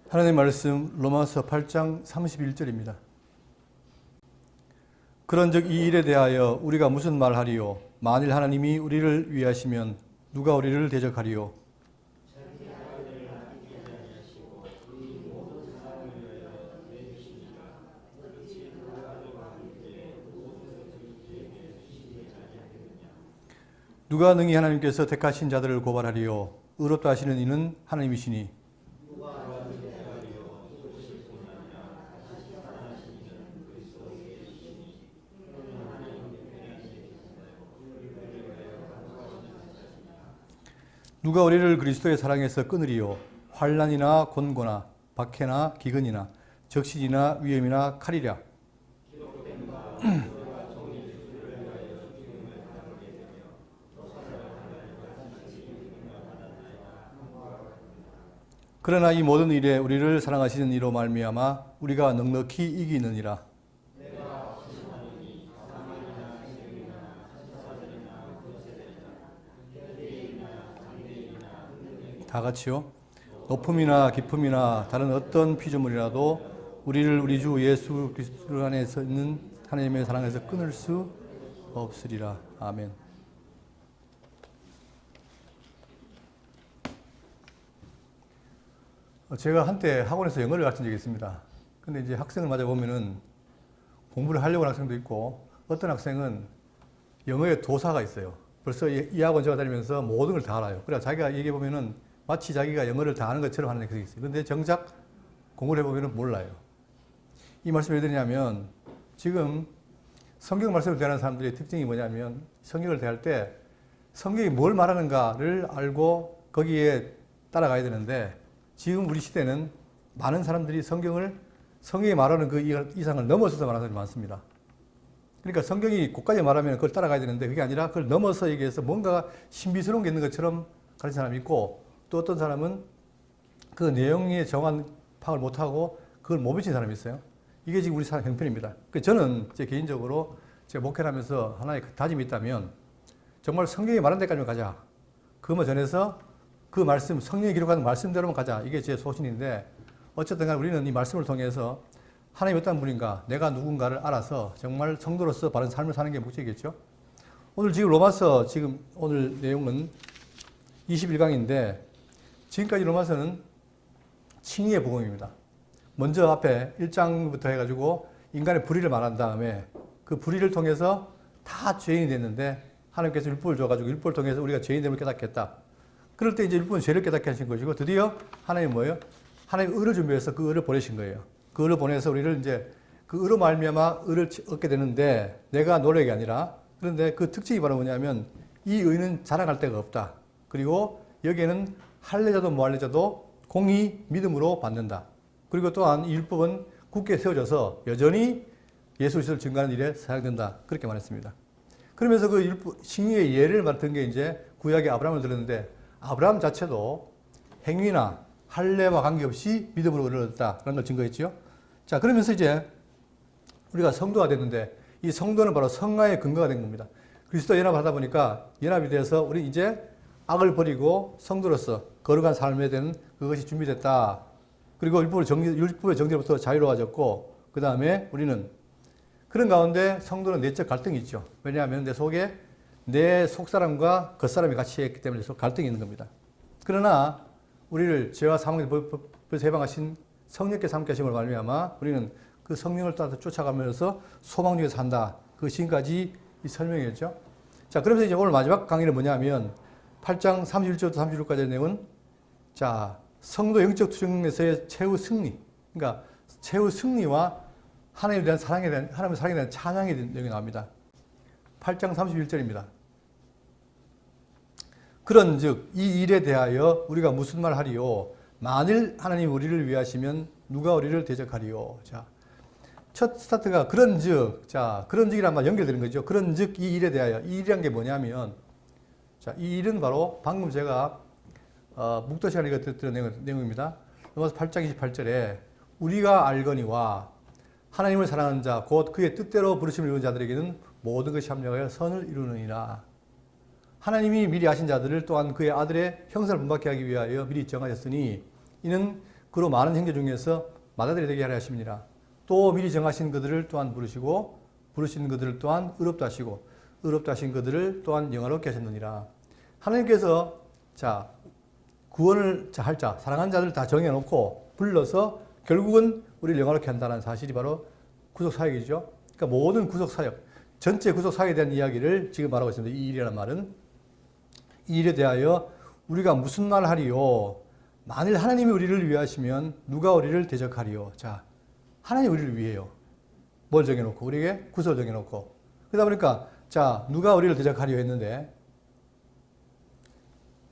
하나님의 말씀 로마서 8장 31절입니다. 그런즉 이 일에 대하여 우리가 무슨 말하리요? 만일 하나님이 우리를 위하시면 누가 우리를 대적하리요? 누가 능히 하나님께서 택하신 자들을 고발하리요? 의롭다 하시는 이는 하나님이시니. 누가 우리를 그리스도의 사랑에서 끊으리요? 환난이나 곤고나 박해나 기근이나 적신이나 위험이나 칼이랴. 그러나 이 모든 일에 우리를 사랑하시는 이로 말미암아 우리가 넉넉히 이기느니라. 다 같이요. 높음이나 깊음이나 다른 어떤 피조물이라도 우리를 우리 주 예수 그리스도 안에서 있는 하나님의 사랑에서 끊을 수 없으리라. 아멘. 제가 한때 학원에서 영어를 가르친 적이 있습니다. 근데 이제 학생을 맞아 보면은 공부를 하려고 하는 학생도 있고, 어떤 학생은 영어에 도사가 있어요. 벌써 이 학원 제가 다니면서 모든 걸 다 알아요. 그래 자기가 얘기해 보면은 마치 자기가 영어를 다 아는 것처럼 하는 게 있어요. 근데 정작 공부를 해보면은 몰라요. 이 말씀을 왜 드리냐면, 지금 성경 말씀을 대하는 사람들의 특징이 뭐냐면, 성경을 대할 때 성경이 뭘 말하는가를 알고 거기에 따라가야 되는데, 지금 우리 시대는 많은 사람들이 성경이 말하는 그 이상을 넘어서서 말하는 사람이 많습니다. 그러니까 성경이 그까지 말하면 그걸 따라가야 되는데, 그게 아니라 그걸 넘어서 얘기해서 뭔가 신비스러운 게 있는 것처럼 가르치는 사람이 있고, 또 어떤 사람은 그 내용에 정한 파악을 못하고 그걸 못 미치는 사람이 있어요. 이게 지금 우리 사람 형편입니다. 저는 제 개인적으로 제가 목회를 하면서 하나의 다짐이 있다면, 정말 성경이 말한 데까지만 가자. 그것만 전해서 그 말씀, 성경이 기록하는 말씀대로만 가자. 이게 제 소신인데, 어쨌든 간에 우리는 이 말씀을 통해서 하나님이 어떤 분인가, 내가 누군가를 알아서 정말 성도로서 바른 삶을 사는 게 목적이겠죠. 오늘 지금 로마서, 지금 오늘 내용은 21강인데, 지금까지 로마서는 칭의의 복음입니다. 먼저 앞에 1장부터 해가지고 인간의 불의를 말한 다음에 그 불의를 통해서 다 죄인이 됐는데, 하나님께서 율법을 줘가지고 율법을 통해서 우리가 죄인됨을 깨닫겠다. 그럴 때 이제 율법은 죄를 깨닫게 하신 것이고, 드디어 하나님은 뭐예요? 하나님 의를 준비해서 그 의를 보내신 거예요. 그 의를 보내서 우리를 이제 그 의로 말미암아 의를 얻게 되는데, 내가 노력이 아니라, 그런데 그 특징이 바로 뭐냐면, 이 의는 자랑할 데가 없다. 그리고 여기에는 할례자도 무할례자도 공의 믿음으로 받는다. 그리고 또한 이 율법은 굳게 세워져서 여전히 예수 그리스도를 증거하는 일에 사용된다. 그렇게 말했습니다. 그러면서 그 율법 칭의의 예를 맡은 게 이제 구약의 아브라함을 들었는데, 아브라함 자체도 행위나 할례와 관계없이 믿음으로 의를 얻었다라는 걸 증거했죠. 자, 그러면서 이제 우리가 성도가 됐는데, 이 성도는 바로 성화의 근거가 된 겁니다. 그리스도 연합하다 보니까 연합이 돼서 우리 이제 악을 버리고 성도로서 거룩한 삶에 대한 그것이 준비됐다. 그리고 율법의 정죄로부터 자유로워졌고, 그 다음에 우리는 그런 가운데 성도는 내적 갈등이 있죠. 왜냐하면 내 속에 내 속사람과 겉사람이 같이 있기 때문에 갈등이 있는 겁니다. 그러나 우리를 죄와 사망의 법에서 해방하신 성령께서 함께 하심을 말미암아 우리는 그 성령을 따라 쫓아가면서 소망 중에 산다. 그 지금까지 이 설명이었죠. 자, 그러면서 이제 오늘 마지막 강의는 뭐냐면 8장 31절부터 36까지의 내용은, 자, 성도 영적 투쟁에서의 최후 승리. 그러니까 최후 승리와 하나님에 대한 하나님의 사랑에 대한 찬양의 내용이 나옵니다. 8장 31절입니다. 그런즉 이 일에 대하여 우리가 무슨 말 하리요? 만일 하나님 우리를 위하시면 누가 우리를 대적하리요? 자, 첫 스타트가 그런즉, 자, 그런즉이란 말 연결되는 거죠. 그런즉 이 일에 대하여, 이 일이란 게 뭐냐면, 자, 이 일은 바로 방금 제가 묵도 시간에 드렸던 내용입니다. 로마서 8장 28절에 우리가 알거니와 하나님을 사랑하는 자, 곧 그의 뜻대로 부르심을 이루는 자들에게는 모든 것이 합력하여 선을 이루느니라. 하나님이 미리 아신 자들을 또한 그의 아들의 형상을 본받게 하기 위하여 미리 정하셨으니, 이는 그로 많은 형제 중에서 맏아들이 되게 하려 하심이니라. 또 미리 정하신 그들을 또한 부르시고 부르신 그들을 또한 의롭다 하시고 의롭다 하신 그들을 또한 영화롭게 하셨느니라. 하나님께서 자 구원을 할 자, 사랑하는 자들 다 정해놓고 불러서 결국은 우리를 영화롭게 한다는 사실이 바로 구속사역이죠. 그러니까 모든 구속사역, 전체 구속사역에 대한 이야기를 지금 말하고 있습니다. 이 일이라는 말은 이 일에 대하여 우리가 무슨 말을 하리요? 만일 하나님이 우리를 위하시면 누가 우리를 대적하리요? 자, 하나님이 우리를 위해요. 뭘 정해놓고 우리에게 구속을 정해놓고 그러다 보니까 자 누가 우리를 대적하리요 했는데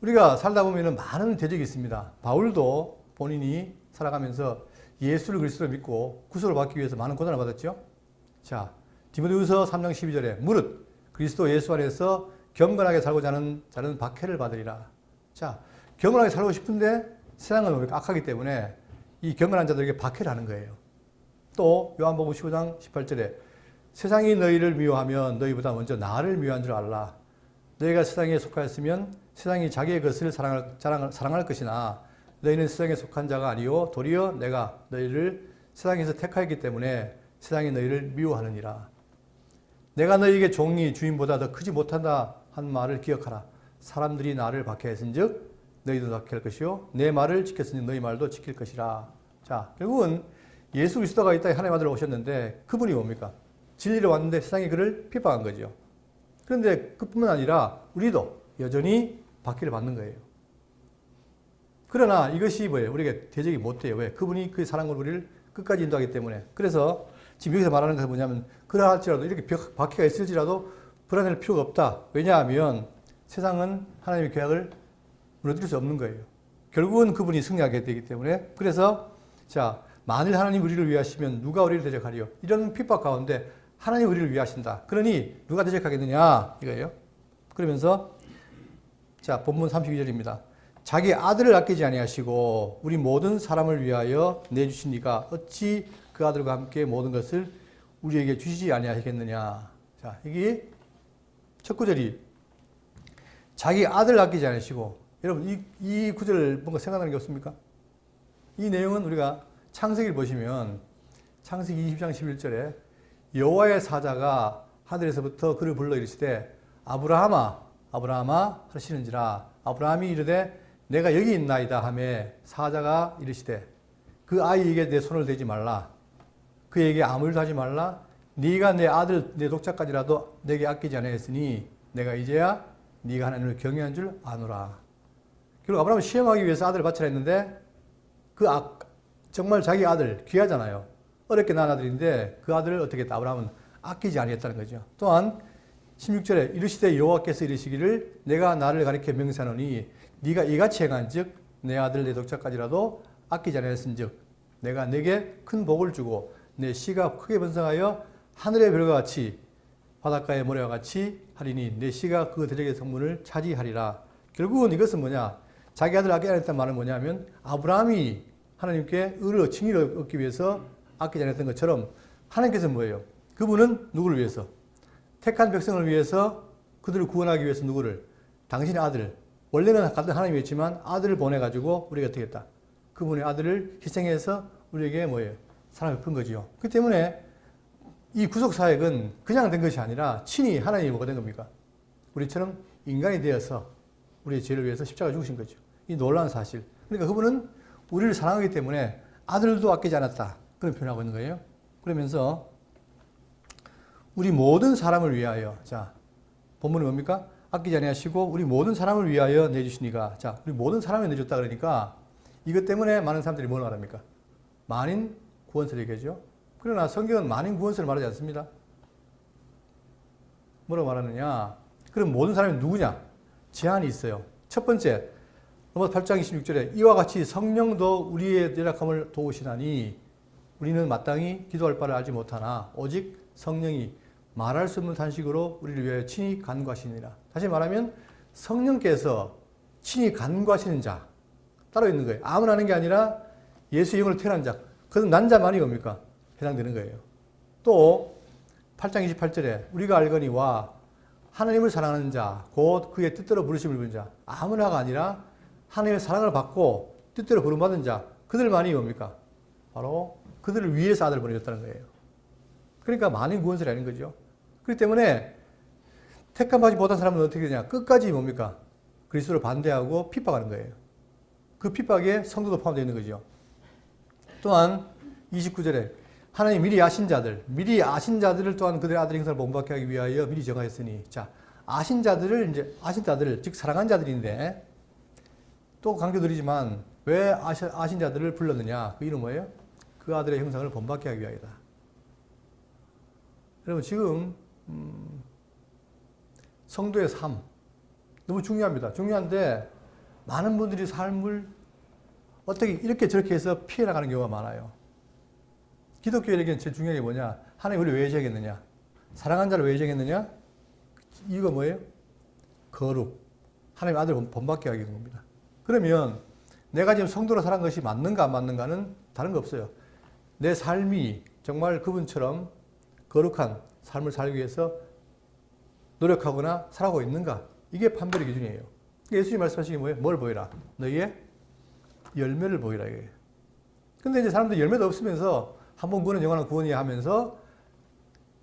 우리가 살다 보면 많은 대적이 있습니다. 바울도 본인이 살아가면서 예수를 그리스도로 믿고 구속을 받기 위해서 많은 고난을 받았죠. 자, 디모데후서 3장 12절에 무릇 그리스도 예수 안에서 경건하게 살고자 하는 자는 박해를 받으리라. 자, 경건하게 살고 싶은데 세상은 악하기 때문에 이 경건한 자들에게 박해를 하는 거예요. 또 요한복음 15장 18절에 세상이 너희를 미워하면 너희보다 먼저 나를 미워한 줄 알라. 너희가 세상에 속하였으면 세상이 자기의 것을 사랑할 것이나 너희는 세상에 속한 자가 아니요 도리어 내가 너희를 세상에서 택하였기 때문에 세상이 너희를 미워하느니라. 내가 너희에게 종이 주인보다 더 크지 못한다 한 말을 기억하라. 사람들이 나를 박해했은즉 너희도 박해할 것이요 내 말을 지켰으니 너희 말도 지킬 것이라. 자, 결국은 예수 그리스도가 이 땅에 하나님 아들로 오셨는데 그분이 뭡니까? 진리로 왔는데 세상이 그를 핍박한 거죠. 그런데 그뿐만 아니라 우리도 여전히 박해를 받는 거예요. 그러나 이것이 뭐예요? 우리가 대적이 못해요. 왜? 그분이 그 사랑으로 우리를 끝까지 인도하기 때문에. 그래서 지금 여기서 말하는 것은 뭐냐면 그러할지라도 이렇게 박해가 있을지라도 불안할 필요가 없다. 왜냐하면 세상은 하나님의 계약을 무너뜨릴 수 없는 거예요. 결국은 그분이 승리하게 되기 때문에. 그래서 자 만일 하나님 우리를 위하시면 누가 우리를 대적하리요? 이런 핍박 가운데 하나님 우리를 위하신다. 그러니 누가 대적하겠느냐? 이거예요. 그러면서 자 본문 32절입니다. 자기 아들을 아끼지 아니하시고 우리 모든 사람을 위하여 내주신 이가 어찌 그 아들과 함께 모든 것을 우리에게 주시지 아니하시겠느냐. 자 이게 첫 구절이 자기 아들을 아끼지 않으시고 여러분 이 구절 뭔가 생각나는 게 없습니까? 이 내용은 우리가 창세기를 보시면 창세기 20장 11절에 여호와의 사자가 하늘에서부터 그를 불러 이르시되 아브라함아 하시는지라. 아브라함이 이르되 내가 여기 있나이다 하매 사자가 이르시되 그 아이에게 내 손을 대지 말라. 그에게 아무 일도 하지 말라. 네가 내 아들 내 독자까지라도 내게 아끼지 아니하였으니 내가 이제야 네가 하나님을 경외한 줄 아노라. 결국 아브라함을 시험하기 위해서 아들을 바치라 했는데 정말 자기 아들 귀하잖아요. 어렵게 낳은 아들인데 그 아들을 어떻게 했다? 아브라함은 아끼지 아니했다는 거죠. 또한 16절에 이르시되 여호와께서 이르시기를 내가 나를 가리켜 명세하노니 네가 이같이 행한즉 내 아들 내 독자까지라도 아끼지 아니하였은즉 내가 내게 큰 복을 주고 내 씨가 크게 번성하여 하늘의 별과 같이 바닷가의 모래와 같이 하리니 내 씨가 그 대적의 성문을 차지하리라. 결국은 이것은 뭐냐? 자기 아들을 아끼지 않았다는 말은 뭐냐면 아브라함이 하나님께 칭의를 얻기 위해서 아끼지 않았던 것처럼 하나님께서는 뭐예요? 그분은 누구를 위해서? 택한 백성을 위해서 그들을 구원하기 위해서 누구를? 당신의 아들. 원래는 같은 하나님이었지만 아들을 보내가지고 우리가 어떻게 했다? 그분의 아들을 희생해서 우리에게 뭐예요? 사랑을 베푼 거지요. 그렇기 때문에 이 구속사역은 그냥 된 것이 아니라 친히 하나님이 뭐가 된 겁니까? 우리처럼 인간이 되어서 우리의 죄를 위해서 십자가 죽으신 거죠. 이 놀라운 사실. 그러니까 그분은 우리를 사랑하기 때문에 아들도 아끼지 않았다. 그런 표현하고 있는 거예요. 그러면서 우리 모든 사람을 위하여. 자, 본문은 뭡니까? 아끼지 아니하시고 우리 모든 사람을 위하여 내주시니가. 자, 우리 모든 사람을 내줬다 그러니까 이것 때문에 많은 사람들이 뭘 말합니까? 만인 구원서를 얘기하죠. 그러나 성경은 만인 구원서를 말하지 않습니다. 뭐라고 말하느냐? 그럼 모든 사람이 누구냐? 제한이 있어요. 첫 번째, 로마서 8장 26절에 이와 같이 성령도 우리의 연약함을 도우시나니 우리는 마땅히 기도할 바를 알지 못하나 오직 성령이 말할 수 없는 탄식으로 우리를 위하여 친히 간구하시니라. 다시 말하면 성령께서 친히 간구하시는 자 따로 있는 거예요. 아무나 하는 게 아니라 예수의 영으로 태어난 자. 그것은 난 자만이 뭡니까? 해당되는 거예요. 또 8장 28절에 우리가 알거니와 하나님을 사랑하는 자, 곧 그의 뜻대로 부르심을 입은 자. 아무나가 아니라 하나님의 사랑을 받고 뜻대로 부름받은 자. 그들만이 뭡니까? 바로 그들을 위해서 아들을 보내줬다는 거예요. 그러니까 많은 구원설이 아닌 거죠. 그렇기 때문에 택함 받지 못한 사람은 어떻게 되냐? 끝까지 뭡니까? 그리스도를 반대하고 핍박하는 거예요. 그 핍박에 성도도 포함되어 있는 거죠. 또한 29절에 하나님 미리 아신 자들을 또한 그들의 아들의 형상을 본받게 하기 위하여 미리 정하였으니, 자, 아신 자들을 즉 사랑한 자들인데, 또 강조드리지만 왜 아신 자들을 불렀느냐? 그 이유는 뭐예요? 그 아들의 형상을 본받게 하기 위하여다. 여러분 지금 성도의 삶 너무 중요합니다. 중요한데 많은 분들이 삶을 어떻게 이렇게 저렇게 해서 피해 나가는 경우가 많아요. 기독교에게는 제일 중요한 게 뭐냐? 하나님 우리를 왜 정했느냐? 사랑한 자를 왜 정했느냐? 이유가 뭐예요? 거룩. 하나님 아들 본받게 하기 위한 겁니다. 그러면 내가 지금 성도로 살아간 것이 맞는가 안 맞는가는 다른 거 없어요. 내 삶이 정말 그분처럼 거룩한 삶을 살기 위해서 노력하거나 살아가고 있는가? 이게 판별의 기준이에요. 예수님이 말씀하시기 뭐예요? 뭘 보이라? 너희의 열매를 보이라. 이게. 근데 이제 사람들이 열매도 없으면서 한번 구원은 영원한 구원이야 하면서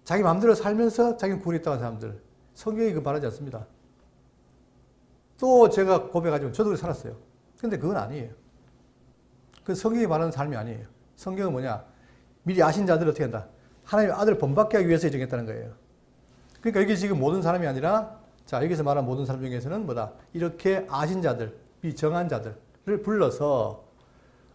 자기 마음대로 살면서 자기는 구원이 있다고 하는 사람들. 성경이 그 말하지 않습니다. 또 제가 고백하지만 저도 살았어요. 근데 그건 아니에요. 그 성경이 말하는 삶이 아니에요. 성경은 뭐냐? 미리 아신 자들을 어떻게 한다? 하나님의 아들을 본받게 하기 위해서 정했다는 거예요. 그러니까 이게 지금 모든 사람이 아니라, 자, 여기서 말하는 모든 사람 중에서는 뭐다? 이렇게 아신 자들, 이 정한 자들을 불러서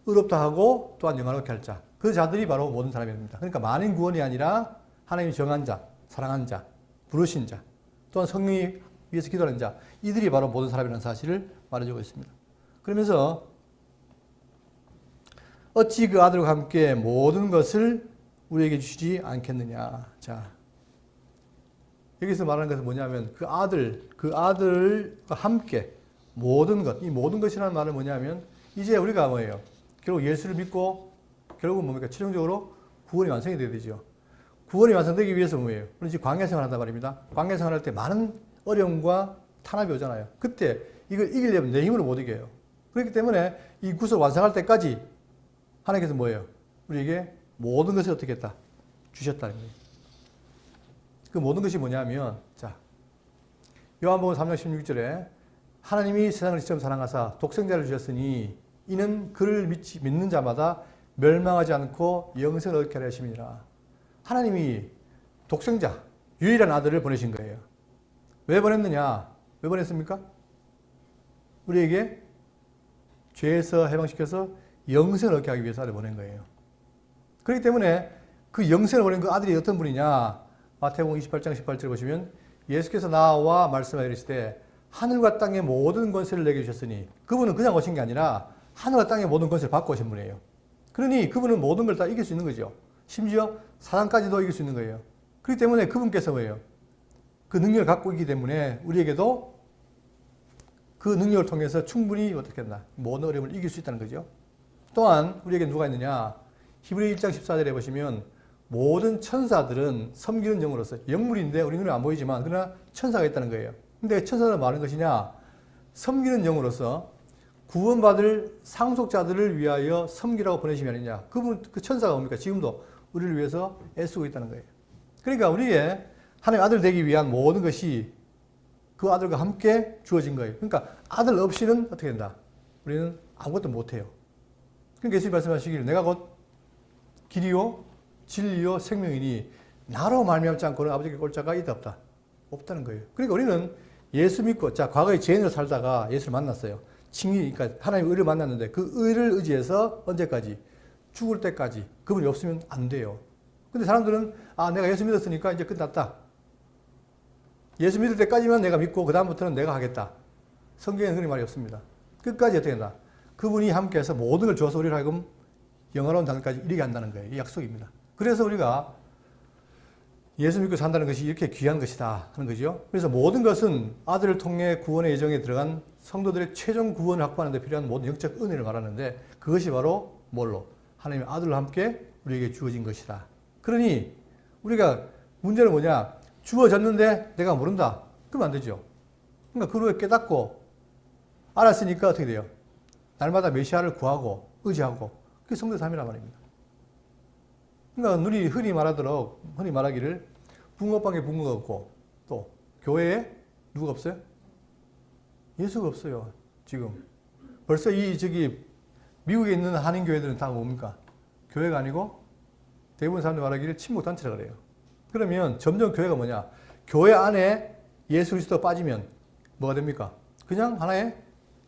의롭다 하고 또한 영화롭게 할 자. 그 자들이 바로 모든 사람입니다. 그러니까 만인 구원이 아니라 하나님이 정한 자, 사랑한 자, 부르신 자, 또한 성령이 위해서 기도하는 자, 이들이 바로 모든 사람이라는 사실을 말해주고 있습니다. 그러면서 어찌 그 아들과 함께 모든 것을 우리에게 주시지 않겠느냐. 자, 여기서 말하는 것은 뭐냐면 그 아들과 함께 모든 것, 이 모든 것이라는 말은 뭐냐면 이제 우리가 뭐예요? 결국 예수를 믿고 결국은 뭡니까? 최종적으로 구원이 완성이 되어야 되죠. 구원이 완성되기 위해서 뭐예요? 우리 지금 광야 생활을 한단 말입니다. 광야 생활할 때 많은 어려움과 탄압이 오잖아요. 그때 이걸 이기려면 내 힘으로 못 이겨요. 그렇기 때문에 이 구속을 완성할 때까지 하나님께서 뭐예요? 우리에게 모든 것을 어떻게 했다? 주셨다는 거예요. 그 모든 것이 뭐냐면, 자, 요한복음 3장 16절에 하나님이 세상을 이처럼 사랑하사 독생자를 주셨으니 이는 그를 믿는 자마다 멸망하지 않고 영생을 얻게 하려 하심이니라. 하나님이 독생자, 유일한 아들을 보내신 거예요. 왜 보냈느냐? 왜 보냈습니까? 우리에게 죄에서 해방시켜서 영생을 얻게 하기 위해서 아들을 보낸 거예요. 그렇기 때문에 그 영생을 보낸 그 아들이 어떤 분이냐? 마태복음 28장 18절 보시면 예수께서 나와 말씀하여 이르시되 하늘과 땅의 모든 권세를 내게 주셨으니, 그분은 그냥 오신 게 아니라 하늘과 땅의 모든 권세를 받고 오신 분이에요. 그러니 그분은 모든 걸 다 이길 수 있는 거죠. 심지어 사단까지도 이길 수 있는 거예요. 그렇기 때문에 그분께서 뭐예요? 그 능력을 갖고 있기 때문에 우리에게도 그 능력을 통해서 충분히 어떻게 했나? 모든 어려움을 이길 수 있다는 거죠. 또한 우리에게 누가 있느냐? 히브리 1장 14절에 보시면 모든 천사들은 섬기는 영으로서, 영물인데 우리 눈에 안 보이지만 그러나 천사가 있다는 거예요. 근데 천사는 뭐하는 것이냐? 섬기는 영으로서 구원받을 상속자들을 위하여 섬기라고 보내심이 아니냐. 그 천사가 뭡니까? 지금도 우리를 위해서 애쓰고 있다는 거예요. 그러니까 우리의 하나님의 아들 되기 위한 모든 것이 그 아들과 함께 주어진 거예요. 그러니까 아들 없이는 어떻게 된다? 우리는 아무것도 못해요. 그러니까 예수님 말씀하시기를 내가 곧 길이요 진리요 생명이니 나로 말미암지 않고는 아버지께 올 자가 있다 없다? 없다는 거예요. 그러니까 우리는 예수 믿고, 자, 과거에 죄인으로 살다가 예수를 만났어요. 그러니까 하나님의 의를 만났는데 그 의를 의지해서 언제까지? 죽을 때까지 그분이 없으면 안 돼요. 근데 사람들은 내가 예수 믿었으니까 이제 끝났다. 예수 믿을 때까지만 내가 믿고 그 다음부터는 내가 하겠다. 성경에는 그런 말이 없습니다. 끝까지 어떻게 된다? 그분이 함께해서 모든 걸 주어서 우리를 하여금 영원한 당일까지 이르게 한다는 거예요. 이 약속입니다. 그래서 우리가 예수 믿고 산다는 것이 이렇게 귀한 것이다 하는 거죠. 그래서 모든 것은 아들을 통해 구원의 예정에 들어간 성도들의 최종 구원을 확보하는 데 필요한 모든 영적 은혜를 말하는데 그것이 바로 뭘로? 하나님의 아들과 함께 우리에게 주어진 것이다. 그러니 우리가 문제는 뭐냐? 주어졌는데 내가 모른다. 그러면 안 되죠. 그러니까 그 후에 깨닫고 알았으니까 어떻게 돼요? 날마다 메시아를 구하고 의지하고 그게 성도 삶이란 말입니다. 그러니까 우리 흔히 말하기를 붕어빵에 붕어가 없고 또 교회에 누가 없어요? 예수가 없어요. 지금 벌써 미국에 있는 한인 교회들은 다 뭡니까? 교회가 아니고 대부분 사람들 말하기를 친목 단체라 그래요. 그러면 점점 교회가 뭐냐? 교회 안에 예수 그리스도가 빠지면 뭐가 됩니까? 그냥 하나의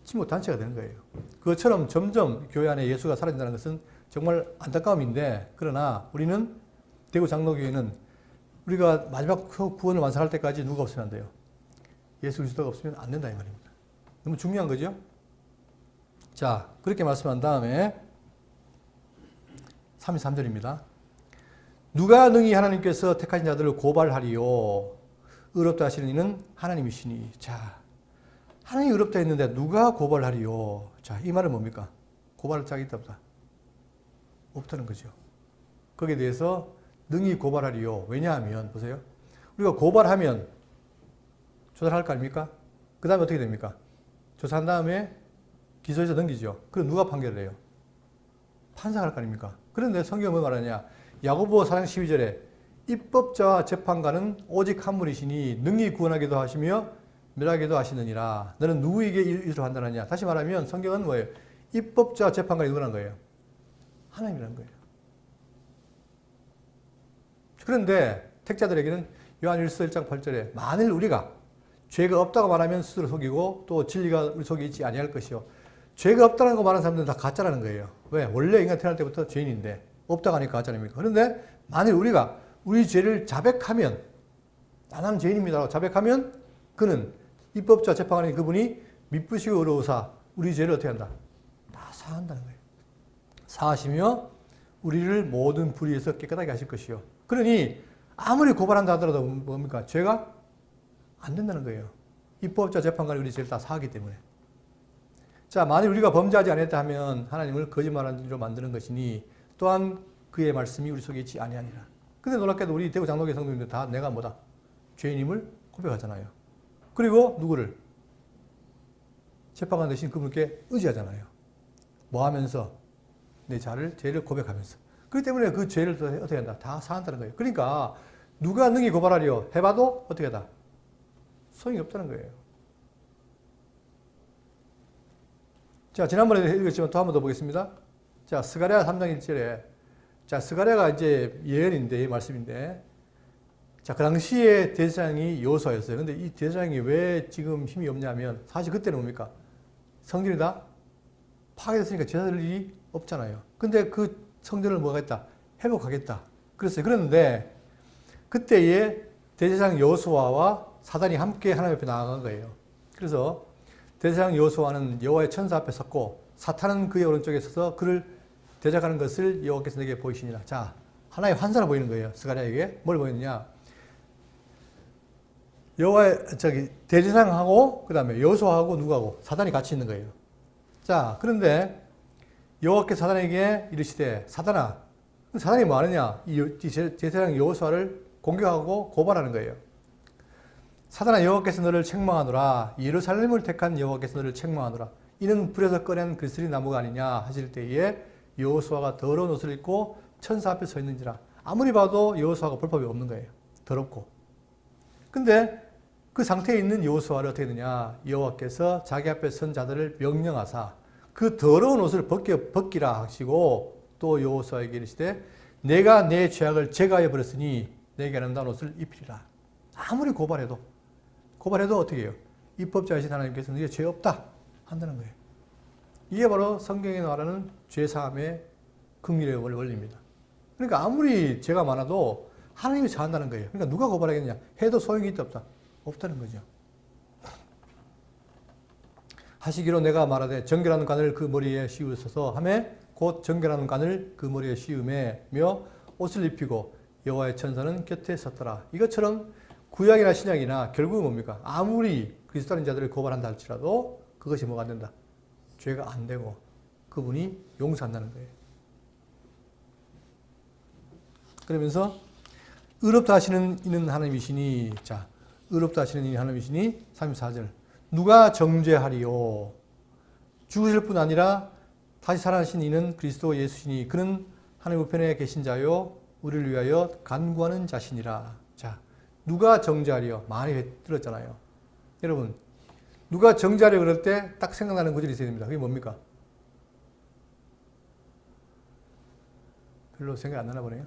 친목 단체가 되는 거예요. 그것처럼 점점 교회 안에 예수가 사라진다는 것은 정말 안타까움인데, 그러나 우리는 대구 장로교회는 우리가 마지막 구원을 완성할 때까지 누가 없으면 안 돼요? 예수 그리스도가 없으면 안 된다 이 말입니다. 너무 중요한 거죠? 자, 그렇게 말씀한 다음에 33절입니다. 누가 능히 하나님께서 택하신 자들을 고발하리요? 의롭다 하시는 이는 하나님이시니. 자, 하나님이 의롭다 했는데 누가 고발하리요? 자, 이 말은 뭡니까? 고발할 자가 있다 없다? 없다는 거죠. 거기에 대해서 능히 고발하리요. 왜냐하면 보세요. 우리가 고발하면 조사를 할 거 아닙니까? 그 다음에 어떻게 됩니까? 조사한 다음에 기소해서 넘기죠. 그럼 누가 판결을 해요? 판사가 할 거 아닙니까? 그런데 성경은 뭐 말하냐? 야고보 4장 12절에 입법자와 재판관은 오직 한 분이시니 능히 구원하기도 하시며 멸하기도 하시느니라. 너는 누구에게 이를 판단하냐? 다시 말하면 성경은 뭐예요? 입법자와 재판관이 누구라는 거예요? 하나님이라는 거예요. 그런데 택자들에게는 요한 1서 1장 8절에 만일 우리가 죄가 없다고 말하면 스스로 속이고 또 진리가 우리 속에 있지 아니할 것이요. 죄가 없다는 거 말하는 사람들은 다 가짜라는 거예요. 왜? 원래 인간 태어날 때부터 죄인인데 없다고 하니까 가짜입니까? 그런데 만일 우리가 우리 죄를 자백하면 나는 죄인입니다라고 자백하면 그는 입법자 재판관인 그분이 미쁘시고 의로우사 우리 죄를 어떻게 한다? 다 사한다는 거예요. 사하시며 우리를 모든 불의에서 깨끗하게 하실 것이요. 그러니 아무리 고발한다 하더라도 뭡니까? 죄가 안 된다는 거예요. 입법자 재판관이 우리 죄를 다 사하기 때문에. 자, 만일 우리가 범죄하지 않았다 하면 하나님을 거짓말하는 자로 만드는 것이니 또한 그의 말씀이 우리 속에 있지 아니하니라. 근데 놀랍게도 우리 대구 장로교회 성도님들 다 내가 뭐다? 죄인임을 고백하잖아요. 그리고 누구를? 재판관 대신 그분께 의지하잖아요. 뭐 하면서? 내 죄를 고백하면서. 그렇기 때문에 그 죄를 어떻게 한다? 다 사한다는 거예요. 그러니까 누가 능히 고발하려 해봐도 어떻게 하다? 소용이 없다는 거예요. 자, 지난번에 읽었지만 또 한 번 더 보겠습니다. 자, 스가랴 3장 1절에 자, 스가랴가 이제 예언인데, 말씀인데, 자, 그 당시에 대제사장이 여호수아였어요. 근데 이 대제사장이 왜 지금 힘이 없냐면, 사실 그때는 뭡니까? 성전이 다 파괴됐으니까 제사 드릴 일이 없잖아요. 근데 그 성전을 뭐가 했다? 회복하겠다. 그랬어요. 그랬는데, 그때에 대제사장 여호수아와 사단이 함께 하나님 앞에 나아간 거예요. 그래서 대제사장 여호수아는 여호와의 천사 앞에 섰고 사탄은 그의 오른쪽에 서서 그를 대적하는 것을 여호와께서 내게 보이시니라. 자, 하나의 환상을 보이는 거예요. 스가랴에게 뭘 보이느냐? 대제사장하고 그다음에 여호수아하고 누구하고 사단이 같이 있는 거예요. 자, 그런데 여호와께서 사단에게 이르시되 사단아, 사단이 뭐 하느냐? 이 대제사장 여호수아를 공격하고 고발하는 거예요. 사단아, 여호와께서 너를 책망하노라. 예루살렘을 택한 여호와께서 너를 책망하노라. 이는 불에서 꺼낸 그리스리 나무가 아니냐 하실 때에 여호수아가 더러운 옷을 입고 천사 앞에 서 있는지라. 아무리 봐도 여호수아가 볼법이 없는 거예요. 더럽고. 근데 그 상태에 있는 여호수아를 어떻게 했느냐? 여호와께서 자기 앞에 선 자들을 명령하사 그 더러운 옷을 벗기라 하시고 또 여호수아에게 이르시되 내가 내 죄악을 제거하여 버렸으니 내게 아름다운 옷을 입히리라. 아무리 고발해도 어떻게 해요? 입법자이신 하나님께서 너희가 죄 없다 한다는 거예요. 이게 바로 성경에 말하는 죄사함의 긍휼의 원리입니다. 그러니까 아무리 죄가 많아도 하나님이 사한다는 거예요. 그러니까 누가 고발하겠냐? 해도 소용이 있다 없다? 없다는 거죠. 하시기로 내가 말하되 정결하는 관을 그 머리에 씌우소서 하며 곧 정결하는 관을 그 머리에 씌우매며 옷을 입히고 여호와의 천사는 곁에 섰더라. 이것처럼 구약이나 신약이나 결국은 뭡니까? 아무리 그리스도인 자들을 고발한다 할지라도 그것이 뭐가 안 된다? 죄가 안 되고 그분이 용서한다는 거예요. 그러면서 의롭다 하시는 이는 하나님이시니, 자, 의롭다 하시는 이는 하나님이시니 34절 누가 정죄하리요? 죽으실 뿐 아니라 다시 살아나신 이는 그리스도 예수시니 그는 하나님 우편에 계신 자요 우리를 위하여 간구하는 자신이라. 자, 누가 정죄하리요? 많이 들었잖아요. 여러분, 누가 정죄하려 그럴 때 딱 생각나는 구절이 있어야 됩니다. 그게 뭡니까? 별로 생각 안 나나 보네요.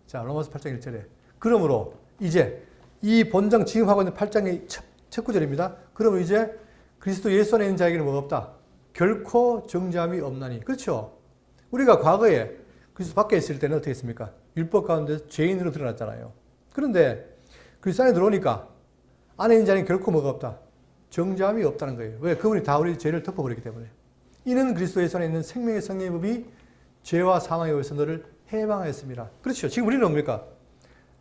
자, 로마서 8장 1절에 그러므로 이제 이 본장 지금 하고 있는 8장의 첫 구절입니다. 그러면 이제 그리스도 예수 안에 있는 자에게는 뭐가 없다? 결코 정죄함이 없나니. 그렇죠? 우리가 과거에 그리스도 밖에 있을 때는 어떻게 했습니까? 율법 가운데 죄인으로 드러났잖아요. 그런데 그리스도 안에 들어오니까 안에 있는 자는 결코 뭐가 없다? 정죄함이 없다는 거예요. 왜? 그분이 다 우리 죄를 덮어버렸기 때문에. 이는 그리스도 예수 안에 있는 생명의 성령의 법이 죄와 사망에 의해서 너를 해방하였습니다. 그렇죠. 지금 우리는 뭡니까?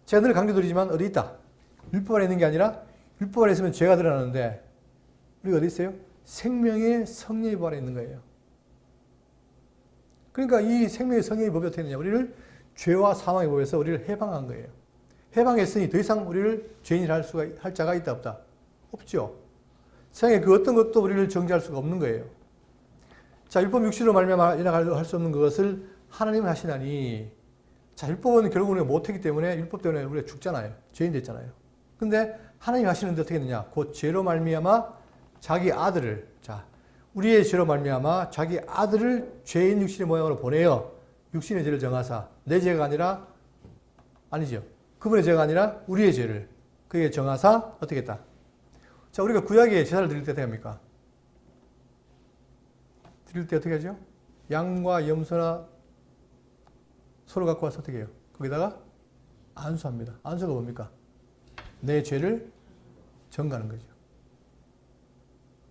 제가 늘 강조드리지만 어디 있다? 율법 안에 있는 게 아니라 율법 안에 있으면 죄가 드러나는데 우리가 어디 있어요? 생명의 성령의 법 안에 있는 거예요. 그러니까 이 생명의 성령의 법이 어떻게 되느냐? 우리를 죄와 사망의 법에서 우리를 해방한 거예요. 해방했으니 더 이상 우리를 죄인이라 할 자가 있다 없다? 없죠. 세상에 그 어떤 것도 우리를 정죄할 수가 없는 거예요. 자, 율법 육신으로 말미암아 인하할 수 없는 것을 하나님은 하시나니. 자, 율법은 결국 우리가 못했기 때문에 율법 때문에 우리가 죽잖아요. 죄인 됐잖아요. 근데 하나님이 하시는데 어떻게 했느냐? 곧 죄로 말미암아 자기 아들을, 자, 우리의 죄로 말미암아 자기 아들을 죄인 육신의 모양으로 보내어 육신의 죄를 정하사 내 죄가 아니라, 아니죠. 그분의 죄가 아니라 우리의 죄를 그에게 정하사 어떻게 했다? 자, 우리가 구약에 제사를 드릴 때 어떻게 합니까? 드릴 때 어떻게 하죠? 양과 염소나 소를 갖고 와서 어떻게 해요? 거기다가 안수합니다. 안수가 뭡니까? 내 죄를 정가는 거죠.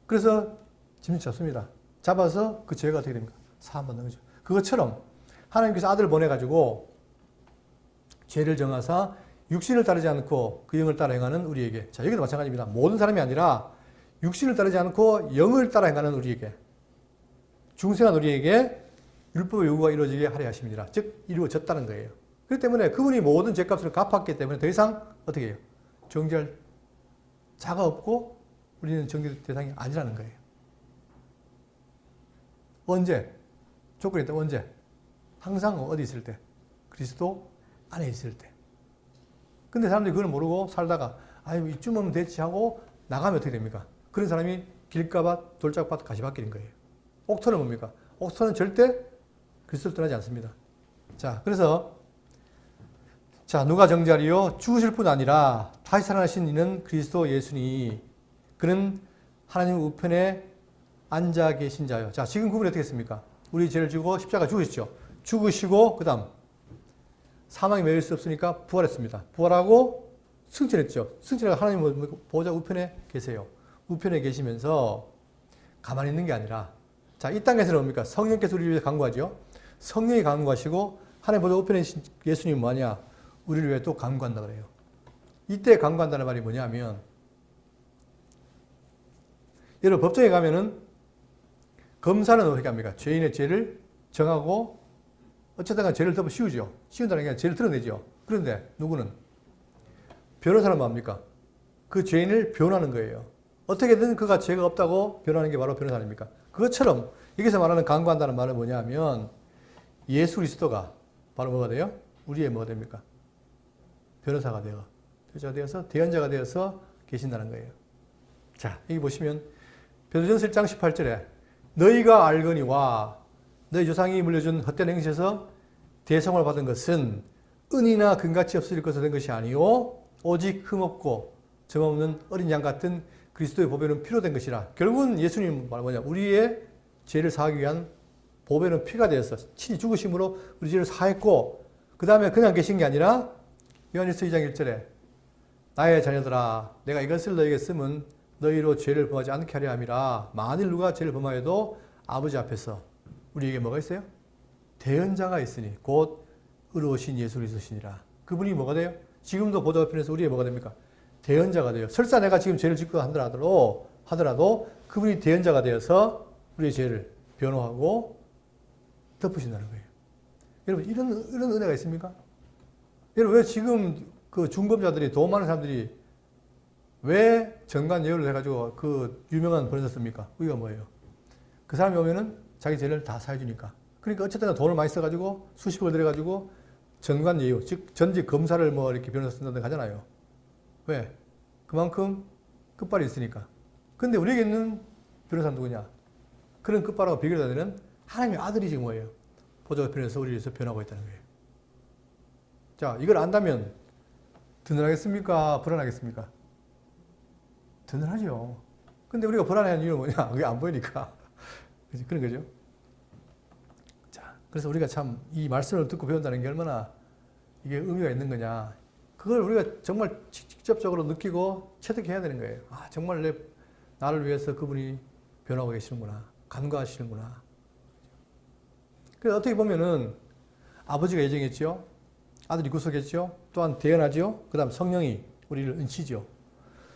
그래서 짐을 잡습니다. 잡아서 그 죄가 어떻게 됩니까? 사함받는 거죠. 그것처럼 하나님께서 아들을 보내가지고 죄를 정하사 육신을 따르지 않고 그 영을 따라 행하는 우리에게. 자, 여기도 마찬가지입니다. 모든 사람이 아니라 육신을 따르지 않고 영을 따라 행하는 우리에게, 중생한 우리에게 율법의 요구가 이루어지게 하려 하심이니라. 즉 이루어졌다는 거예요. 그렇기 때문에 그분이 모든 죄값을 갚았기 때문에 더 이상 어떻게 해요? 정죄할 자가 없고 우리는 정죄 대상이 아니라는 거예요. 언제? 조건이 있다. 언제? 항상 어디 있을 때? 그리스도 안에 있을 때. 근데 사람들이 그걸 모르고 살다가 아유 이쯤 오면 됐지 하고 나가면 어떻게 됩니까? 그런 사람이 길가밭, 돌짝밭, 가시밭길인 거예요. 옥토는 뭡니까? 옥토는 절대 그리스도를 떠나지 않습니다. 자, 그래서 자, 누가 정죄하리요? 죽으실 뿐 아니라 다시 살아나신 이는 그리스도 예수니 그는 하나님 우편에 앉아 계신 자요. 자, 지금 그분이 어떻게 했습니까? 우리 죄를 지고 십자가 죽으셨죠. 죽으시고 그 다음 사망이 매일 수 없으니까 부활했습니다. 부활하고 승천했죠. 승천해서 하나님 보좌 우편에 계세요. 우편에 계시면서 가만히 있는 게 아니라, 자, 이 땅에서는 뭡니까? 성령께서 우리를 위해 간구하죠. 성령이 간구하시고 하나님 보좌 우편에 계신 예수님이 뭐냐? 우리를 위해 또 간구한다 그래요. 이때 간구한다는 말이 뭐냐면, 여러분 법정에 가면은 검사는 어떻게 합니까? 죄인의 죄를 정하고 어쨌든 죄를 덮어 씌우죠. 씌운다는 게 아니라 죄를 드러내죠. 그런데 누구는? 변호사는 뭡니까? 그 죄인을 변호하는 거예요. 어떻게든 그가 죄가 없다고 변호하는 게 바로 변호사 아닙니까? 그것처럼 여기서 말하는 간구한다는 말은 뭐냐면 예수 그리스도가 바로 뭐가 돼요? 우리의 뭐가 됩니까? 변호사가 되어서 대언자가 되어서 계신다는 거예요. 자, 여기 보시면 베드로전서 1장 18절에 너희가 알거니와 너희 조상이 물려준 헛된 행실에서 대성을 받은 것은 은이나 금같이 없어질 것으로 된 것이 아니요 오직 흠없고 점없는 어린 양 같은 그리스도의 보배는 피로 된 것이라. 결국은 예수님 뭐냐? 우리의 죄를 사하기 위한 보배는 피가 되어서 친히 죽으심으로 우리 죄를 사했고, 그 다음에 그냥 계신 게 아니라 요한일서 2장 1절에 나의 자녀들아 내가 이것을 너희에게 쓰면 너희로 죄를 범하지 않게 하려 함이라. 만일 누가 죄를 범하여도 아버지 앞에서 우리에게 뭐가 있어요? 대언자가 있으니 곧 의로우신 예수 그리스도시니라. 그분이 뭐가 돼요? 지금도 보좌 우편에서 우리의 뭐가 됩니까? 대언자가 돼요. 설사 내가 지금 죄를 짓고 하더라도 그분이 대언자가 되어서 우리의 죄를 변호하고 덮으신다는 거예요. 여러분 이런 은혜가 있습니까? 여러분 왜 지금 그 중범자들이, 돈 많은 사람들이 왜 정관 예우를 해가지고 그 유명한 보내셨습니까? 의가 뭐예요? 그 사람이 오면은 자기 죄를 다 사해주니까. 그러니까 어쨌든 돈을 많이 써가지고 수십억을 들여가지고 전관 예우, 즉 전직 검사를 뭐 이렇게 변호사 쓴다든가 하잖아요. 왜? 그만큼 끝발이 있으니까. 근데 우리에게는 변호사는 누구냐? 그런 끝발하고 비교되는 하나님의 아들이 지금 뭐예요? 보좌 편에서 우리를 위해서 변하고 있다는 거예요. 자, 이걸 안다면 든든하겠습니까? 불안하겠습니까? 든든하죠. 근데 우리가 불안해하는 이유는 뭐냐? 그게 안 보이니까. 그런 거죠. 자, 그래서 우리가 참 이 말씀을 듣고 배운다는 게 얼마나 이게 의미가 있는 거냐. 그걸 우리가 정말 직접적으로 느끼고 체득해야 되는 거예요. 아, 정말 나를 위해서 그분이 변하고 계시는구나. 간과하시는구나. 그래서 어떻게 보면은 아버지가 예정했죠. 아들이 구속했죠. 또한 대언하죠. 그 다음 성령이 우리를 은치죠.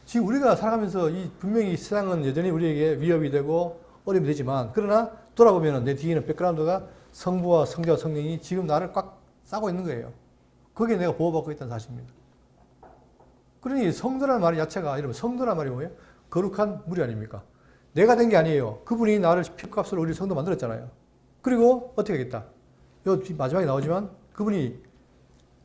지금 우리가 살아가면서 이 분명히 세상은 여전히 우리에게 위협이 되고 어려움이 되지만 그러나 돌아보면 내 뒤에는 백그라운드가 성부와 성자와 성령이 지금 나를 꽉 싸고 있는 거예요. 거기에 내가 보호받고 있다는 사실입니다. 그러니 성도라는 말의 자체가 여러분 성도라는 말이 뭐예요? 거룩한 무리 아닙니까? 내가 된 게 아니에요. 그분이 나를 피값으로 우리 성도 만들었잖아요. 그리고 어떻게 하겠다? 여기 마지막에 나오지만 그분이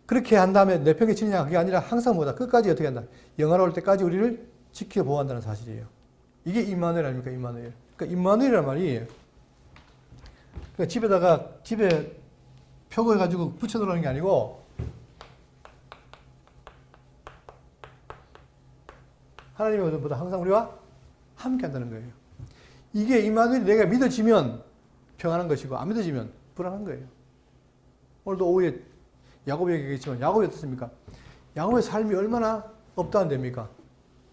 그렇게 한 다음에 내 편에 치느냐 그게 아니라 항상 뭐다? 끝까지 어떻게 한다? 영화로울 때까지 우리를 지켜 보호한다는 사실이에요. 이게 임마누엘 아닙니까? 임마누엘. 그러니까 임마누엘이란 말이 그러니까 집에 표고 해가지고 붙여놓으라는 게 아니고 하나님이 보다 항상 우리와 함께 한다는 거예요. 이게 임마누엘이 내가 믿어지면 평안한 것이고 안 믿어지면 불안한 거예요. 오늘도 오후에 야곱이 얘기했지만 야곱이 어떻습니까? 야곱의 삶이 얼마나 업다운됩니까?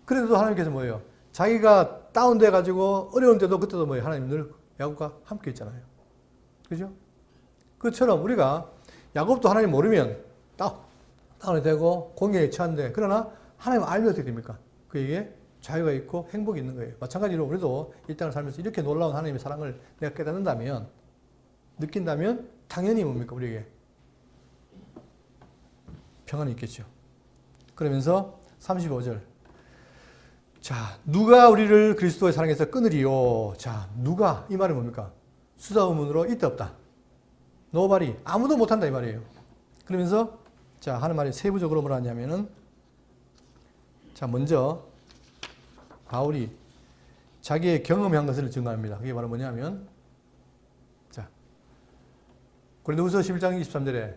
그래도 하나님께서 뭐예요? 자기가 다운돼 가지고 어려운 때도 그때도 뭐예요? 하나님 늘 야곱과 함께 있잖아요. 그죠? 그처럼 우리가 야곱도 하나님 모르면 다운이 되고 공경에 처한데 그러나 하나님 알면 어떻게 됩니까? 그에게 자유가 있고 행복이 있는 거예요. 마찬가지로 우리도 이 땅을 살면서 이렇게 놀라운 하나님의 사랑을 내가 깨닫는다면 느낀다면 당연히 뭡니까? 우리에게 평안이 있겠죠. 그러면서 35절. 자, 누가 우리를 그리스도의 사랑에서 끊으리요? 자, 누가? 이 말은 뭡니까? 수사의문으로 있다 없다. nobody. 아무도 못한다 이 말이에요. 그러면서 자, 하는 말이 세부적으로 뭐라 하냐면은 자, 먼저 바울이 자기의 경험한 것을 증거합니다. 그게 바로 뭐냐면 자, 고린도후서 11장 23절에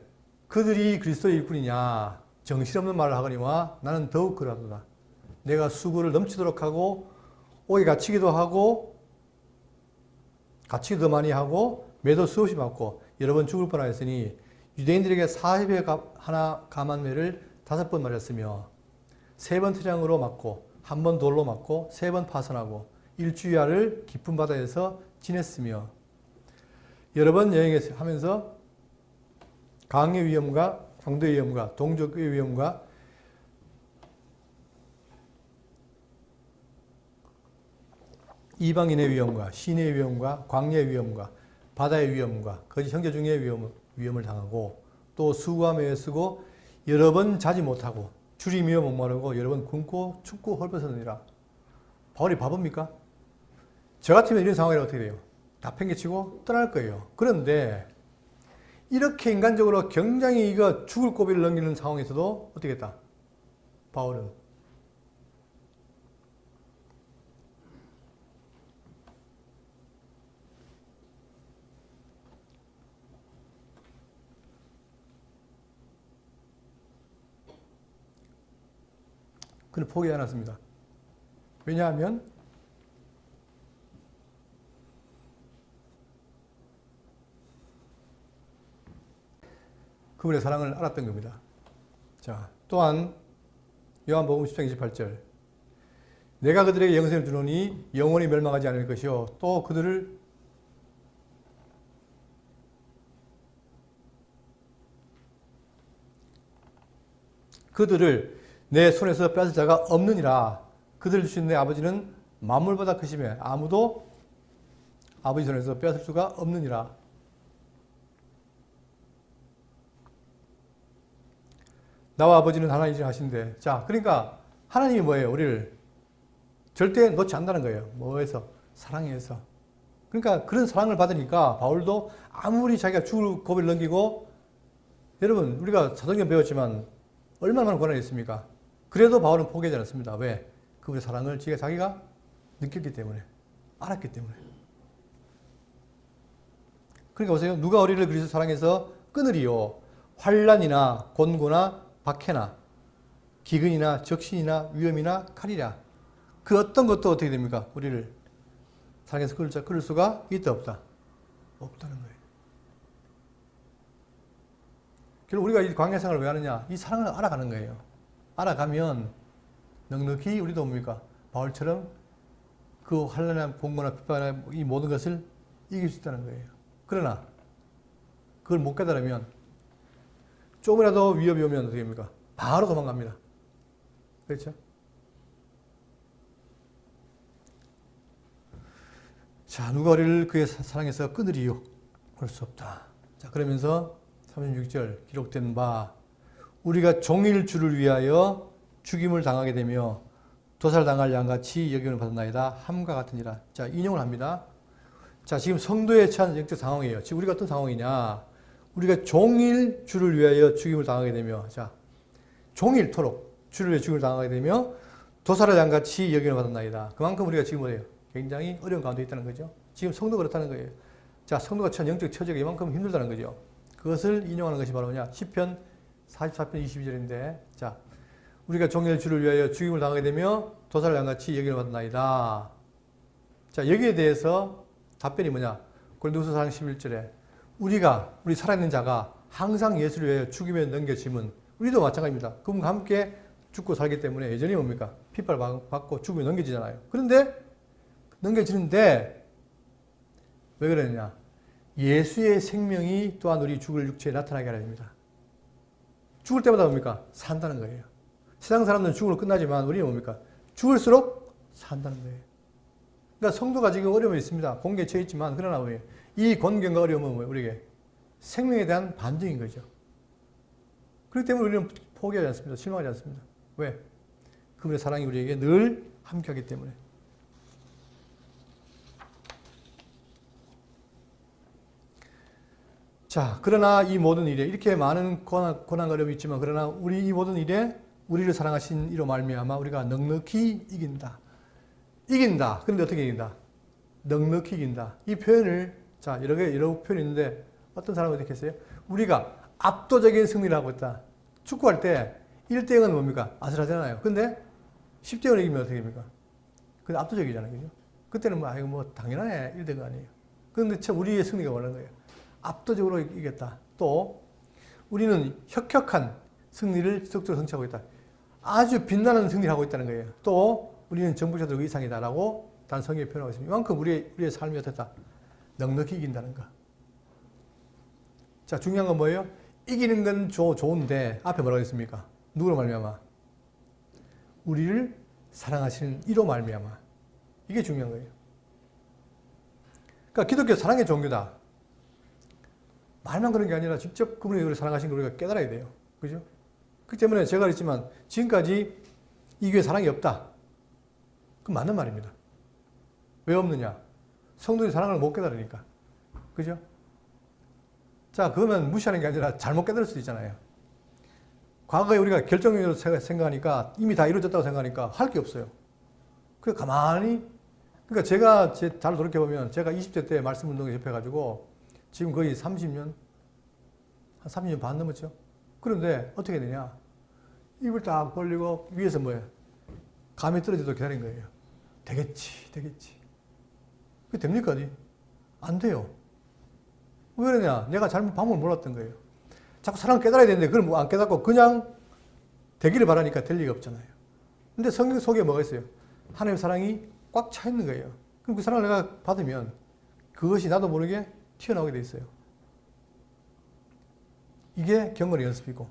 그들이 그리스도의 일꾼이냐 정신없는 말을 하거니와 나는 더욱 그러하도다. 내가 수고를 넘치도록 하고 옥에 갇히기도 하고 갇히기도 많이 하고 매도 수없이 받고 여러 번 죽을 뻔하였으니 유대인들에게 40회 하나 감한 매를 5번 맞았으며 3번 태장으로 맞고 1번 돌로 맞고 3번 파선하고 일주야를 깊은 바다에서 지냈으며 여러 번 여행하면서 강의 위험과 강도의 위험과 동족의 위험과 이방인의 위험과 시내의 위험과 광야의 위험과 바다의 위험과 거짓 형제 중의 위험을 당하고 또 수고함에 애쓰고 여러 번 자지 못하고 줄이며 목마르고 여러 번 굶고 춥고 헐벗었느니라. 바울이 바보입니까? 저 같으면 이런 상황이라 어떻게 돼요? 다 팽개치고 떠날 거예요. 그런데 이렇게 인간적으로 굉장히 이거 죽을 고비를 넘기는 상황에서도 어떻게 했다? 바울은 그는 포기하지 않았습니다. 왜냐하면 그분의 사랑을 알았던 겁니다. 자, 또한 요한복음 10장 28절 내가 그들에게 영생을 주노니 영원히 멸망하지 않을 것이요 또 그들을 내 손에서 뺏을 자가 없느니라. 그들을 주신 내 아버지는 만물보다 크심에 아무도 아버지 손에서 뺏을 수가 없느니라. 나와 아버지는 하나이지 하신대. 자, 그러니까 하나님이 뭐예요? 우리를 절대 놓지 않는다는 거예요. 뭐에서? 사랑에서. 그러니까 그런 사랑을 받으니까 바울도 아무리 자기가 죽을 고비를 넘기고, 여러분 우리가 사도행전 배웠지만 얼마나 많은 고난이 있습니까? 그래도 바울은 포기하지 않았습니다. 왜? 그분의 사랑을 자기가 느꼈기 때문에, 알았기 때문에. 그러니까 보세요. 누가 우리를 그리스도 사랑해서 끊으리요? 환난이나 곤고나 박해나 기근이나 적신이나 위험이나 칼이라. 그 어떤 것도 어떻게 됩니까? 우리를 사랑해서 끊을 수가 있다 없다? 없다는 거예요. 결국 우리가 이 광야 생활을 왜 하느냐? 이 사랑을 알아가는 거예요. 알아가면 넉넉히 우리도 뭡니까? 바울처럼 그 환난이나 곤고나 핍박이나 이 모든 것을 이길 수 있다는 거예요. 그러나 그걸 못 깨달으면 조금이라도 위협이 오면 어떻게 됩니까? 바로 도망갑니다. 그렇죠? 자, 누가 우리를 그의 사랑에서 끊으리요? 그럴 수 없다. 자, 그러면서 36절 기록된 바 우리가 종일 주를 위하여 죽임을 당하게 되며 도살당할 양같이 여김을 받았나이다. 함과 같으니라. 자, 인용을 합니다. 자, 지금 성도에 처한 영적 상황이에요. 지금 우리가 어떤 상황이냐? 우리가 종일 주를 위하여 죽임을 당하게 되며, 자, 종일토록 주를 위해 죽임을 당하게 되며 도살할 양같이 여김을 받았나이다. 그만큼 우리가 지금 뭐예요? 굉장히 어려운 가운데 있다는 거죠. 지금 성도 그렇다는 거예요. 자, 성도가 처한 영적 처지가 이만큼 힘들다는 거죠. 그것을 인용하는 것이 바로 뭐냐? 시편 44편 22절인데, 자, 우리가 종일 주를 위하여 죽임을 당하게 되며 도살할 양같이 여김을 받았나이다. 자, 여기에 대해서 답변이 뭐냐? 고린도후서 4장 11절에 우리 살아있는 자가 항상 예수를 위하여 죽임에 넘겨짐은 우리도 마찬가지입니다. 그분과 함께 죽고 살기 때문에 여전히 뭡니까? 핍박받고 죽음에 넘겨지잖아요. 그런데 넘겨지는데 왜 그러느냐? 예수의 생명이 또한 우리 죽을 육체에 나타나게 하려 합니다. 죽을 때마다 뭡니까? 산다는 거예요. 세상 사람들은 죽으로 끝나지만 우리는 뭡니까? 죽을수록 산다는 거예요. 그러니까 성도가 지금 어려움이 있습니다. 공경에 처해 있지만 그러나 뭐예요? 이 곤경과 어려움은 뭐예요? 우리에게 생명에 대한 반증인 거죠. 그렇기 때문에 우리는 포기하지 않습니다. 실망하지 않습니다. 왜? 그분의 사랑이 우리에게 늘 함께하기 때문에. 자, 그러나 이 모든 일에 이렇게 많은 고난 어려움이 있지만 그러나 우리 이 모든 일에 우리를 사랑하신 이로 말미암아 우리가 넉넉히 이긴다. 이긴다. 그런데 어떻게 이긴다? 넉넉히 이긴다. 이 표현을 자 여러 표현이 있는데 어떤 사람은 어떻게 했어요? 우리가 압도적인 승리를 하고 있다. 축구할 때 1대 0은 뭡니까? 아슬아슬하잖아요. 근데 10대 0을 이기면 어떻게 됩니까? 근데 압도적이잖아요. 그죠? 그때는 뭐 당연하네. 1대 0 아니에요. 그런데 참 우리의 승리가 원하는 거예요. 압도적으로 이겼다. 또 우리는 혁혁한 승리를 지속적으로 성취하고 있다. 아주 빛나는 승리를 하고 있다는 거예요. 또 우리는 정복자들 이상이다라고 단성에 표현하고 있습니다. 이만큼 우리의 삶이 어떻다? 넉넉히 이긴다는 것. 자, 중요한 건 뭐예요? 이기는 건 좋은데 앞에 뭐라고 했습니까? 누구로 말미암아? 우리를 사랑하시는 이로 말미암아. 이게 중요한 거예요. 그러니까 기독교 사랑의 종교다. 말만 그런 게 아니라 직접 그분이 우리를 사랑하신 걸 우리가 깨달아야 돼요. 그죠? 그렇기 때문에 제가 그랬지만 지금까지 이 교회에 사랑이 없다. 그건 맞는 말입니다. 왜 없느냐? 성도의 사랑을 못 깨달으니까. 그죠? 자, 그러면 무시하는 게 아니라 잘못 깨달을 수도 있잖아요. 과거에 우리가 결정적으로 생각하니까 이미 다 이루어졌다고 생각하니까 할 게 없어요. 그래서 가만히, 그러니까 제가 잘 돌이켜보면 제가 20대 때 말씀운동에 접해가지고 지금 거의 30년, 한 30년 반 넘었죠. 그런데 어떻게 되냐? 입을 딱 벌리고 위에서 뭐예요? 감이 떨어져도 기다린 거예요. 되겠지, 되겠지. 그게 됩니까? 안 돼요. 왜 그러냐? 내가 잘못 방법을 몰랐던 거예요. 자꾸 사랑을 깨달아야 되는데 그걸 뭐 안 깨닫고 그냥 되기를 바라니까 될 리가 없잖아요. 근데 성경 속에 뭐가 있어요? 하나님의 사랑이 꽉 차 있는 거예요. 그럼 그 사랑을 내가 받으면 그것이 나도 모르게 튀어나오게 돼 있어요. 이게 경건의 연습이고.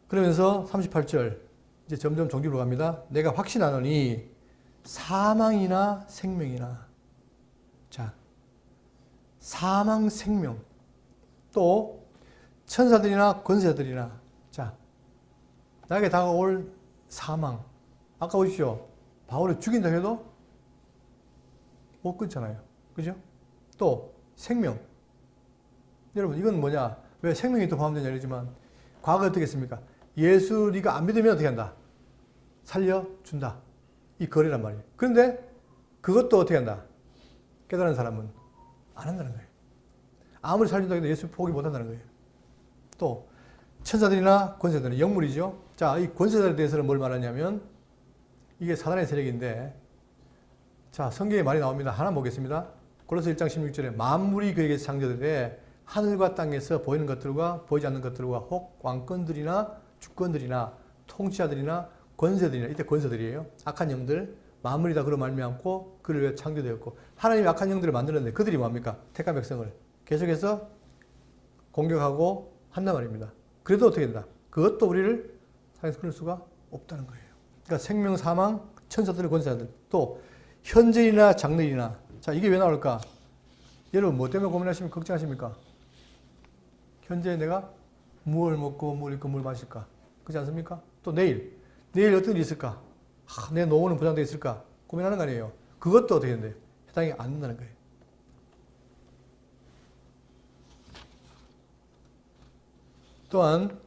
그러면서 38절 이제 점점 종교로 갑니다. 내가 확신하노니 사망이나 생명이나, 자, 사망, 생명, 또 천사들이나 권세자들이나, 자, 나에게 다가올 사망. 아까 보십시오. 바울을 죽인다 해도 못 끊잖아요. 그죠? 또 생명. 여러분 이건 뭐냐? 왜 생명이 또 포함되냐 이러지만 과거에 어떻게 했습니까? 예수 네가 안 믿으면 어떻게 한다? 살려준다. 이 거래란 말이에요. 그런데 그것도 어떻게 한다? 깨달은 사람은 안 한다는 거예요. 아무리 살려준다고 해도 예수 포기 못 한다는 거예요. 또 천사들이나 권세들은 영물이죠. 자, 이 권세들에 대해서는 뭘 말하냐면 이게 사단의 세력인데 자, 성경에 많이 나옵니다. 하나 보겠습니다. 골로새 1장 16절에 만물이 그에게서 창조되되 하늘과 땅에서 보이는 것들과 보이지 않는 것들과 혹 왕권들이나 주권들이나 통치자들이나 권세들이나 이때 권세들이에요. 악한 영들 만물이 다 그로 말미암고 그를 위해 창조되었고 하나님이 악한 영들을 만들었는데 그들이 뭡니까? 택한 백성을 계속해서 공격하고 한단 말입니다. 그래도 어떻게 된다? 그것도 우리를 사에서 끊을 수가 없다는 거예요. 그러니까 생명, 사망, 천사들, 권세자들 또 현재이나 장래이나 자 이게 왜 나올까? 여러분 뭐 때문에 고민하시면 걱정하십니까? 현재 내가 무엇을 먹고 뭘 입고 뭘 마실까? 그렇지 않습니까? 또 내일 어떤 일이 있을까? 내 노후는 보장되어 있을까? 고민하는 거 아니에요. 그것도 어떻게 된대요? 해당이 안 된다는 거예요. 또한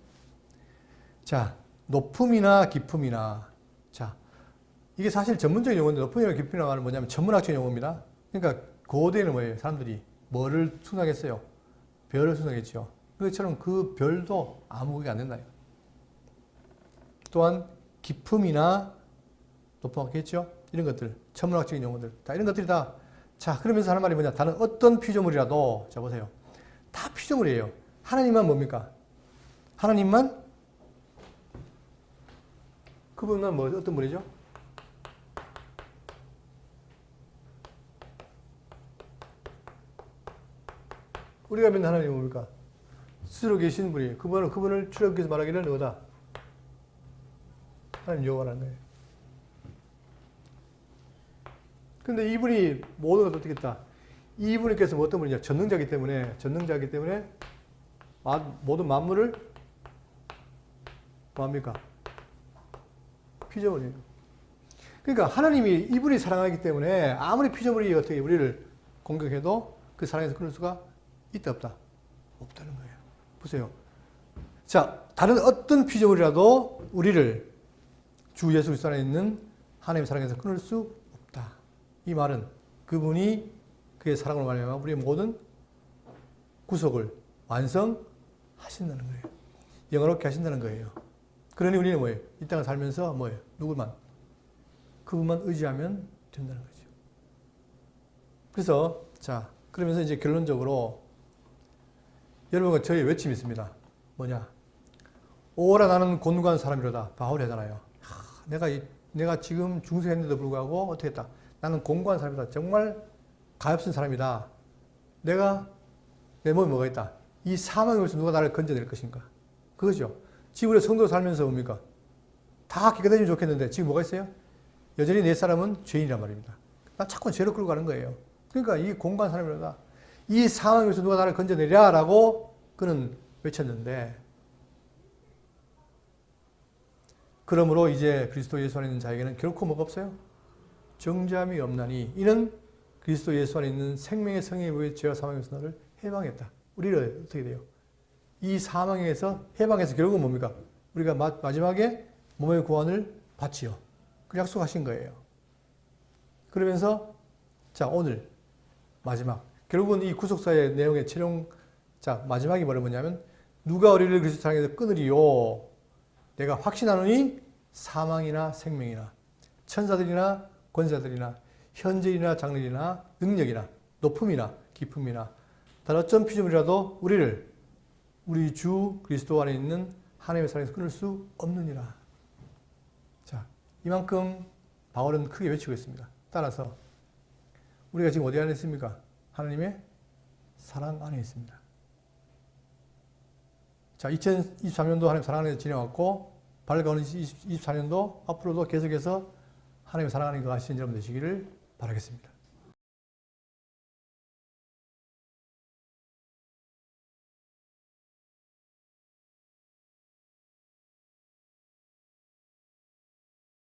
자 높음이나 깊음이나 자 이게 사실 전문적인 용어인데 높음이나 깊음이나 말은 뭐냐면 전문학적 용어입니다. 그러니까 고대에는 뭐예요? 사람들이 뭐를 수상했어요? 별을 수상했죠. 그것처럼 그 별도 아무것도 안 된다. 또한 깊음이나 높았겠죠? 이런 것들, 천문학적인 용어들, 다 이런 것들이 다. 자, 그러면서 하는 말이 뭐냐? 다른 어떤 피조물이라도, 자 보세요. 다 피조물이에요. 하나님만 뭡니까? 하나님만 그분은 뭐 어떤 분이죠? 우리가 믿는 하나님은 뭡니까? 스스로 계신 분이에요. 그분을 출애굽기에서 말하기를 너다. 하나님 여호와라는 거예요. 근데 이분이 모든 것을 어떻게 했다? 이분께서 뭐 어떤 분이냐? 전능자이기 때문에 모든 만물을 뭐합니까? 피조물이에요. 그러니까 하나님이 이분이 사랑하기 때문에 아무리 피조물이 어떻게 우리를 공격해도 그 사랑에서 끊을 수가 있다 없다? 없다는 거예요. 보세요. 자, 다른 어떤 피조물이라도 우리를 주 예수 그리스도 안에 있는 하나님의 사랑에서 끊을 수 없다. 이 말은 그분이 그의 사랑으로 말미암아 우리의 모든 구속을 완성하신다는 거예요. 영원롭게 하신다는 거예요. 그러니 우리는 뭐예요? 이 땅을 살면서 뭐예요? 누구만? 그분만 의지하면 된다는 거죠. 그래서 자, 그러면서 이제 결론적으로 여러분과 저희 외침이 있습니다. 뭐냐? 오라 나는 곤고한 사람이로다. 바울이 하잖아요. 내가 지금 중생했는데도 불구하고 어떻게 했다? 나는 곤고한 사람이다. 정말 가엾은 사람이다. 내 몸에 뭐가 있다? 이 사망에서 누가 나를 건져낼 것인가? 그거죠. 지금 우리 성도로 살면서 뭡니까? 다 깨끗해지면 좋겠는데 지금 뭐가 있어요? 여전히 내 사람은 죄인이란 말입니다. 난 자꾸 죄로 끌고 가는 거예요. 그러니까 이 곤고한 사람이로다. 이 상황에서 누가 나를 건져내랴라고 그는 외쳤는데 그러므로 이제 그리스도 예수 안에 있는 자에게는 결코 뭐가 없어요? 정죄함이 없나니 이는 그리스도 예수 안에 있는 생명의 성령에 의해 죄와 사망에서 너를 해방했다. 우리를 어떻게 돼요? 이 사망에서 해방해서 결국은 뭡니까? 우리가 마지막에 몸의 구원을 받지요. 그 약속하신 거예요. 그러면서 자 오늘 마지막 결국은 이 구속사의 내용의 최종 자 마지막이 뭐냐면 누가 우리를 그리스도 사랑에서 끊으리요? 내가 확신하노니 사망이나 생명이나 천사들이나 권사들이나 현재이나 장래이나 능력이나 높음이나 깊음이나 다른 어떤 피조물이라도 우리를 우리 주 그리스도 안에 있는 하나님의 사랑에서 끊을 수 없느니라. 자, 이만큼 바울은 크게 외치고 있습니다. 따라서 우리가 지금 어디 안에 있습니까? 하나님의 사랑 안에 있습니다. 자, 2023년도 하나님 사랑 안에서 지내왔고 밝아오는 2024년도 앞으로도 계속해서 하나님의 사랑 안에 거하시는 여러분 되시기를 바라겠습니다.